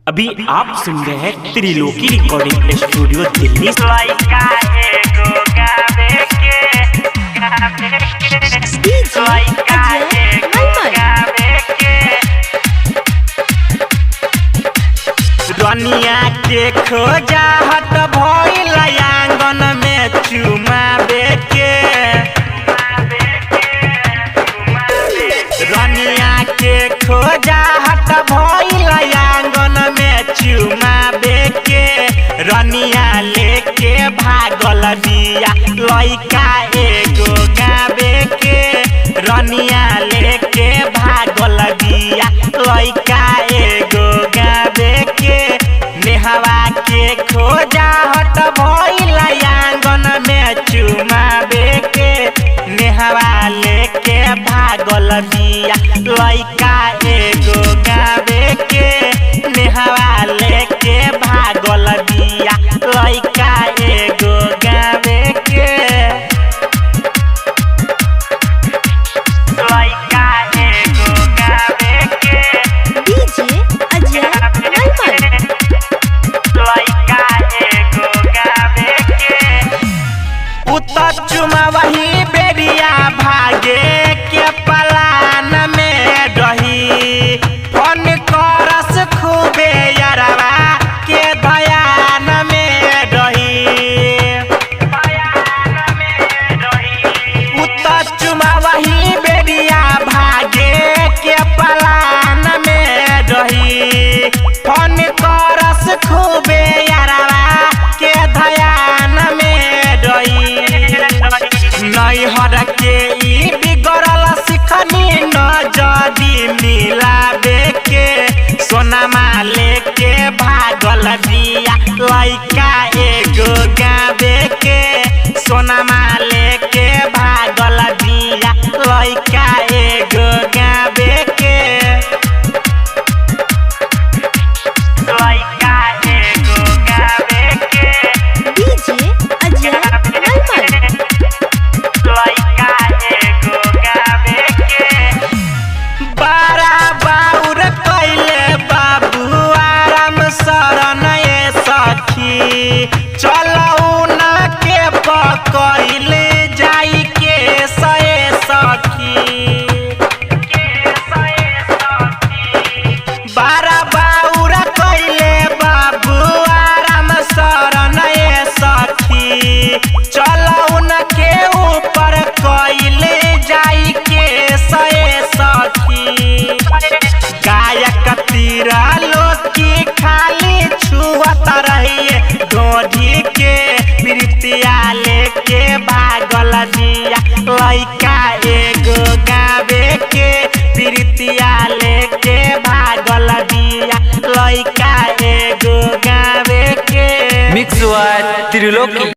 अभी आप सुन रहे हैं त्रिलोकी रिकॉर्डिंग स्टूडियो दिल्ली। रनिया के खोजा हट भइल आंगन में चुमावे के, रनिया के खोजा हट भइल आंगन में चुमावे के। रनिया लेके भागल बिया लइका एगो गावे के, रनिया लेके भागल बिया लइका एगो गावे के। नेहवा के खोजा हट भइल आंगन में चुमावे के, नेहवा लेके भागल बिया लइका एगो गावे के, नेहवा लेके भागल बिया लइका एगो गावे के। लइका एगो गावे के डीजे अजय लइका एगो गावे के। उतर चुमा वही बेरिया भागे के पलान में रही, फोन करस खूबे यारवा के दयान में रही। उतर चुमा वही बेरिया भागे के पलान में रही, फोन करस खूबे यारवा के दयान में रही। नैहर के ई बिगड़ल सिखनी नजरी मिलावे के, सोनमा लेके भागल बिया लइका एगो गावे के, सोनमा लेके भागल बिया लइका एगो गावे के। लइका एगो गावे के डीजे अजय लइका एगो गावे के। बड़ा बाउर कैले बाबू आराम शरण ए सखी, चलऊ न के पकइल जाई के सए सखी। बड़ा बाउर कैले बाबू आराम शरण ए सखी, चलऊ न के ऊपर कइल जाई के सए सखी। गायक तीरा लोकी खाली छुअत रहिए ढोढ़ी के, प्रीतिया लेके भागल बिया लइका एगो गावे के, प्रीतिया लेके भागल बिया लइका एगो गावे के। मिक्स हुआ त्रिलोकी।